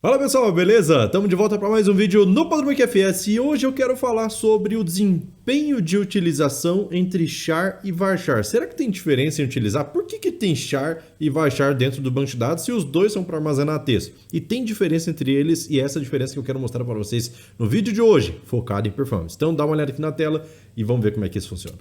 Fala pessoal, beleza? Estamos de volta para mais um vídeo no Padrão QFS e hoje eu quero falar sobre o desempenho de utilização entre char e varchar. Será que tem diferença em utilizar? Por que tem char e varchar dentro do banco de dados se os dois são para armazenar texto? E tem diferença entre eles e essa diferença que eu quero mostrar para vocês no vídeo de hoje, focado em performance. Então dá uma olhada aqui na tela e vamos ver como é que isso funciona.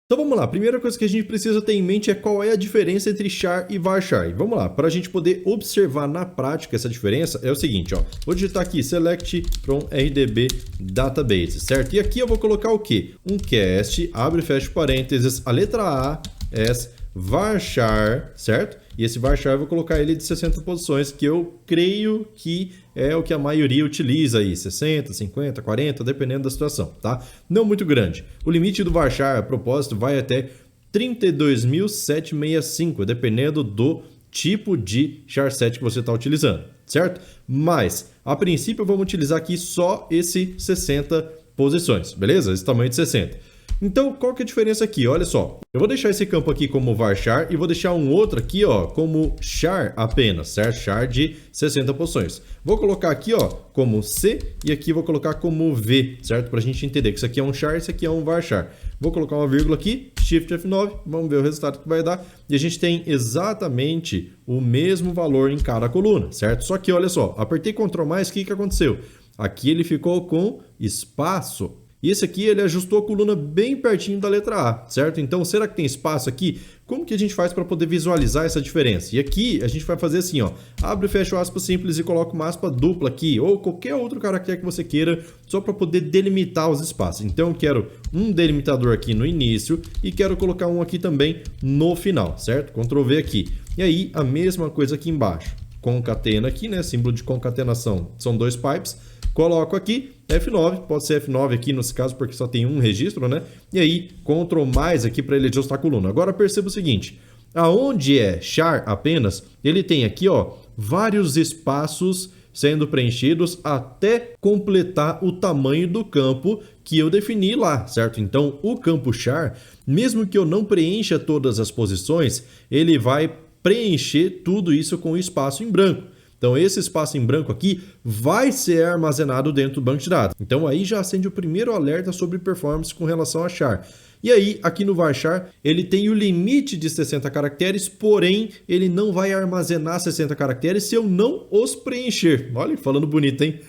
Então vamos lá, a primeira coisa que a gente precisa ter em mente é qual é a diferença entre char e varchar. E vamos lá, para a gente poder observar na prática essa diferença, é o seguinte, ó. Vou digitar aqui select from RDB database, certo? E aqui eu vou colocar o quê? Um cast, abre e fecha parênteses, a letra A, S, varchar, certo? E esse varchar eu vou colocar ele de 60 posições, que eu creio que é o que a maioria utiliza aí, 60, 50, 40, dependendo da situação, tá? Não muito grande. O limite do varchar, a propósito, vai até 32.765, dependendo do tipo de char set que você está utilizando, certo? Mas, a princípio, vamos utilizar aqui só esse 60 posições, beleza? Esse tamanho de 60. Então, qual que é a diferença aqui? Olha só, eu vou deixar esse campo aqui como varchar e vou deixar um outro aqui, ó, como char apenas, certo? Char de 60 posições. Vou colocar aqui, ó, como C e aqui vou colocar como V, certo? Pra gente entender que isso aqui é um char, isso aqui é um varchar. Vou colocar uma vírgula aqui, Shift F9, vamos ver o resultado que vai dar. E a gente tem exatamente o mesmo valor em cada coluna, certo? Só que, olha só, apertei Ctrl+, o que aconteceu? Aqui ele ficou com espaço. E esse aqui ele ajustou a coluna bem pertinho da letra A, certo? Então, será que tem espaço aqui? Como que a gente faz para poder visualizar essa diferença? E aqui a gente vai fazer assim, ó, abre e fecha o aspa simples e coloca uma aspa dupla aqui, ou qualquer outro caractere que você queira, só para poder delimitar os espaços. Então, eu quero um delimitador aqui no início e quero colocar um aqui também no final, certo? Ctrl V aqui. E aí, a mesma coisa aqui embaixo. Concatena aqui, né? Símbolo de concatenação, são dois pipes. Coloco aqui F9, pode ser F9 aqui nesse caso porque só tem um registro, né? E aí, Ctrl+ aqui para ele ajustar a coluna. Agora perceba o seguinte, aonde é char apenas, ele tem aqui, ó, vários espaços sendo preenchidos até completar o tamanho do campo que eu defini lá, certo? Então, o campo char, mesmo que eu não preencha todas as posições, ele vai preencher tudo isso com espaço em branco. Então, esse espaço em branco aqui vai ser armazenado dentro do banco de dados. Então, aí já acende o primeiro alerta sobre performance com relação a char. E aí, aqui no varchar, ele tem o limite de 60 caracteres, porém, ele não vai armazenar 60 caracteres se eu não os preencher. Olha, falando bonito, hein?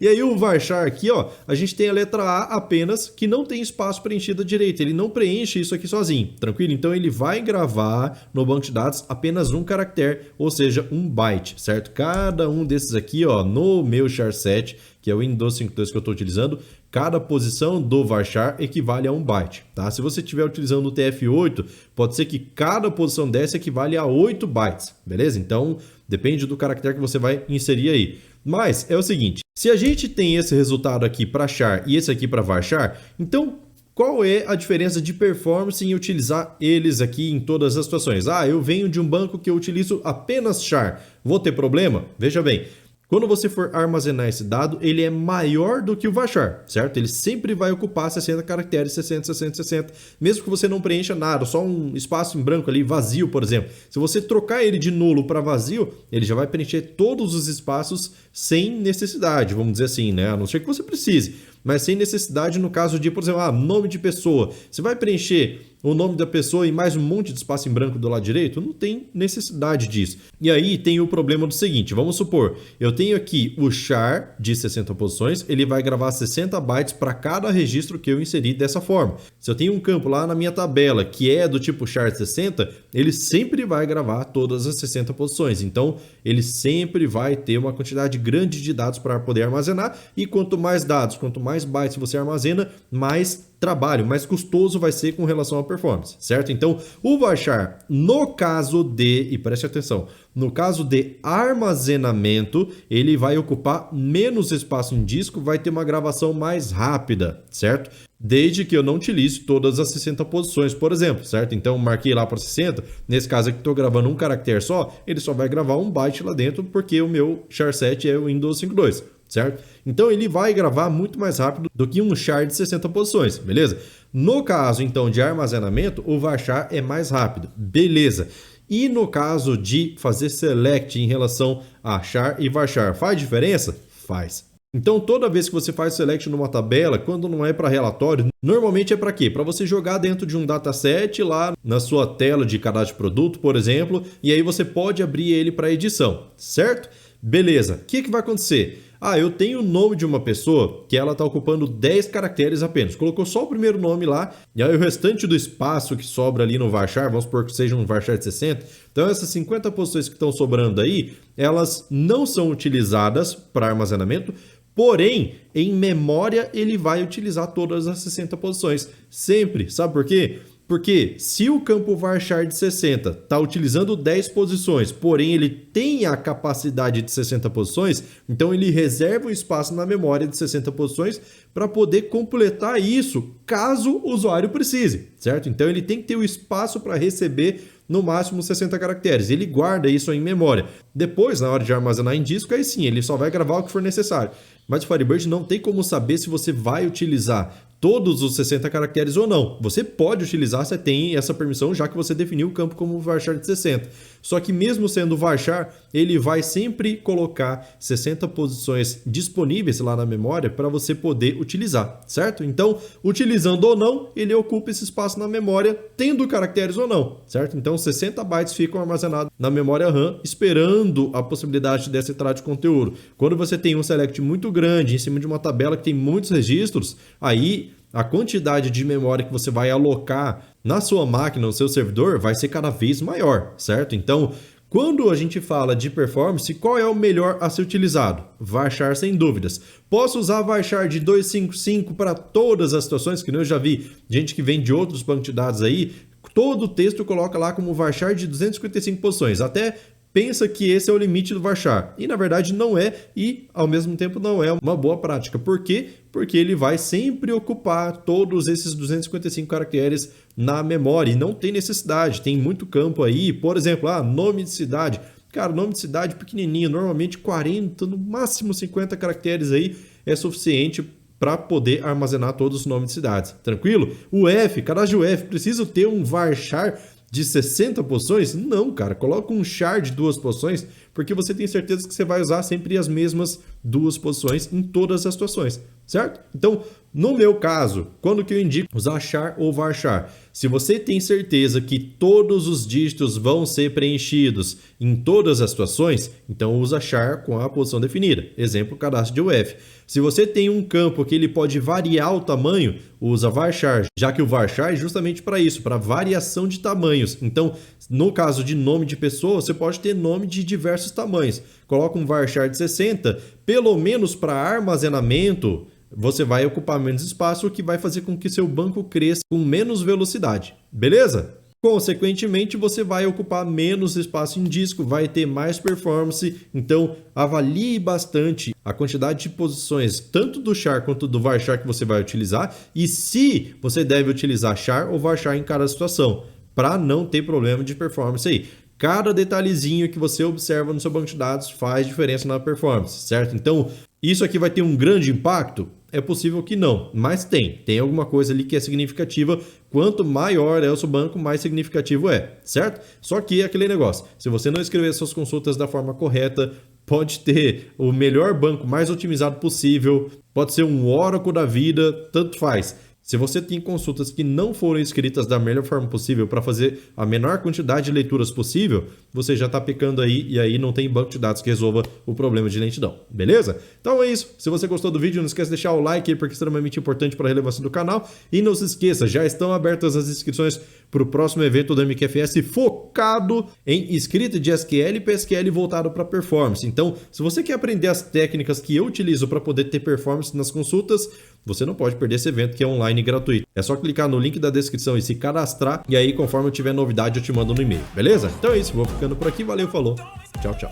E aí, o varchar aqui, ó, a gente tem a letra A apenas, que não tem espaço preenchido à direita. Ele não preenche isso aqui sozinho, tranquilo? Então, ele vai gravar no banco de dados apenas um caractere, ou seja, um byte, certo? Cada um desses aqui, ó, no meu char set, que é o Windows 5.2 que eu estou utilizando, cada posição do varchar equivale a um byte, tá? Se você estiver utilizando o TF8, pode ser que cada posição dessa equivale a 8 bytes, beleza? Então, depende do caractere que você vai inserir aí. Mas é o seguinte, se a gente tem esse resultado aqui para char e esse aqui para varchar, então qual é a diferença de performance em utilizar eles aqui em todas as situações? Ah, eu venho de um banco que eu utilizo apenas char, vou ter problema? Veja bem, quando você for armazenar esse dado, ele é maior do que o varchar, certo? Ele sempre vai ocupar 60 caracteres, 60, 60, 60, mesmo que você não preencha nada, só um espaço em branco ali, vazio, por exemplo. Se você trocar ele de nulo para vazio, ele já vai preencher todos os espaços sem necessidade, vamos dizer assim, né? A não ser que você precise, mas sem necessidade no caso de, por exemplo, nome de pessoa. Você vai preencher o nome da pessoa e mais um monte de espaço em branco do lado direito? Não tem necessidade disso. E aí tem o problema do seguinte, vamos supor, eu tenho aqui o char de 60 posições, ele vai gravar 60 bytes para cada registro que eu inserir dessa forma. Se eu tenho um campo lá na minha tabela que é do tipo char 60, ele sempre vai gravar todas as 60 posições. Então, ele sempre vai ter uma quantidade grande de dados para poder armazenar e quanto mais dados, quanto mais bytes você armazena, mais trabalho, mais custoso vai ser com relação à performance, certo? Então, o varchar, no caso de, e preste atenção, no caso de armazenamento, ele vai ocupar menos espaço em disco, vai ter uma gravação mais rápida, certo? Desde que eu não utilize todas as 60 posições, por exemplo, certo? Então, marquei lá para 60, nesse caso aqui estou gravando um caractere só, ele só vai gravar um byte lá dentro, porque o meu char set é o Windows 5.2. certo? Então ele vai gravar muito mais rápido do que um char de 60 posições, beleza? No caso, então, de armazenamento, o varchar é mais rápido, beleza. E no caso de fazer select em relação a char e varchar, faz diferença? Faz. Então, toda vez que você faz select numa tabela, quando não é para relatório, normalmente é para quê? Para você jogar dentro de um dataset lá na sua tela de cadastro de produto, por exemplo, e aí você pode abrir ele para edição, certo? Beleza. O que vai acontecer? Eu tenho o nome de uma pessoa que ela está ocupando 10 caracteres apenas. Colocou só o primeiro nome lá, e aí o restante do espaço que sobra ali no varchar, vamos supor que seja um varchar de 60. Então essas 50 posições que estão sobrando aí, elas não são utilizadas para armazenamento, porém, em memória ele vai utilizar todas as 60 posições. Sempre. Sabe por quê? Porque se o campo varchar de 60 está utilizando 10 posições, porém ele tem a capacidade de 60 posições, então ele reserva um espaço na memória de 60 posições para poder completar isso caso o usuário precise, certo? Então ele tem que ter o espaço para receber no máximo 60 caracteres. Ele guarda isso em memória. Depois, na hora de armazenar em disco, aí sim, ele só vai gravar o que for necessário. Mas o Firebird não tem como saber se você vai utilizar todos os 60 caracteres ou não. Você pode utilizar, você tem essa permissão, já que você definiu o campo como varchar de 60. Só que mesmo sendo varchar, ele vai sempre colocar 60 posições disponíveis lá na memória para você poder utilizar, certo? Então, utilizando ou não, ele ocupa esse espaço na memória, tendo caracteres ou não, certo? Então, 60 bytes ficam armazenados na memória RAM, esperando a possibilidade dessa entrada de conteúdo. Quando você tem um select muito grande em cima de uma tabela que tem muitos registros, aí a quantidade de memória que você vai alocar na sua máquina, no seu servidor, vai ser cada vez maior, certo? Então, quando a gente fala de performance, qual é o melhor a ser utilizado? Varchar, sem dúvidas. Posso usar varchar de 255 para todas as situações, que eu já vi gente que vem de outros bancos de dados aí, todo o texto coloca lá como varchar de 255 posições, até pensa que esse é o limite do varchar. E na verdade não é, e ao mesmo tempo não é uma boa prática. Por quê? Porque ele vai sempre ocupar todos esses 255 caracteres na memória e não tem necessidade. Tem muito campo aí, por exemplo, nome de cidade. Cara, nome de cidade pequenininho, normalmente 40, no máximo 50 caracteres aí é suficiente para poder armazenar todos os nomes de cidades. Tranquilo? O F, cadastro de UF, preciso ter um varchar de 60 posições? Não, cara. Coloca um char de 2 posições, porque você tem certeza que você vai usar sempre as mesmas 2 posições em todas as situações, certo? Então, no meu caso, quando que eu indico usar char ou varchar? Se você tem certeza que todos os dígitos vão ser preenchidos em todas as situações, então usa char com a posição definida. Exemplo, cadastro de UF. Se você tem um campo que ele pode variar o tamanho, usa varchar, já que o varchar é justamente para isso, para variação de tamanhos. Então, no caso de nome de pessoa, você pode ter nome de diversos tamanhos. Coloca um varchar de 60, pelo menos para armazenamento, você vai ocupar menos espaço, o que vai fazer com que seu banco cresça com menos velocidade. Beleza? Consequentemente, você vai ocupar menos espaço em disco, vai ter mais performance. Então, avalie bastante a quantidade de posições, tanto do char quanto do varchar que você vai utilizar, e se você deve utilizar char ou varchar em cada situação, para não ter problema de performance aí. Cada detalhezinho que você observa no seu banco de dados faz diferença na performance, certo? Então, isso aqui vai ter um grande impacto? É possível que não, mas tem alguma coisa ali que é significativa. Quanto maior é o seu banco, mais significativo é, certo? Só que é aquele negócio, se você não escrever suas consultas da forma correta, pode ter o melhor banco mais otimizado possível, pode ser um Oracle da vida, tanto faz. Se você tem consultas que não foram escritas da melhor forma possível para fazer a menor quantidade de leituras possível, você já está pecando aí e aí não tem banco de dados que resolva o problema de lentidão, beleza? Então é isso. Se você gostou do vídeo, não esqueça de deixar o like aí porque é extremamente importante para a relevância do canal. E não se esqueça, já estão abertas as inscrições para o próximo evento do MQFS focado em escrita de SQL e PSQL voltado para performance. Então, se você quer aprender as técnicas que eu utilizo para poder ter performance nas consultas, você não pode perder esse evento que é online e gratuito. É só clicar no link da descrição e se cadastrar, e aí conforme eu tiver novidade eu te mando no e-mail, beleza? Então é isso, vou ficando por aqui, valeu, falou, tchau, tchau.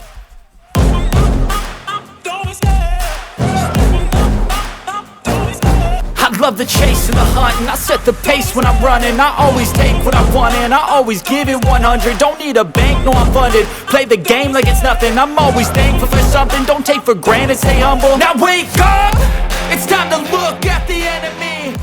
love the chase and the hunt, and I set the pace when I'm running. I always take what I want and I always give it 100. Don't need a bank, no I'm funded. Play the game like it's nothing. I'm always thankful for something. Don't take for granted, stay humble. Now wake up, it's time to look at the enemy.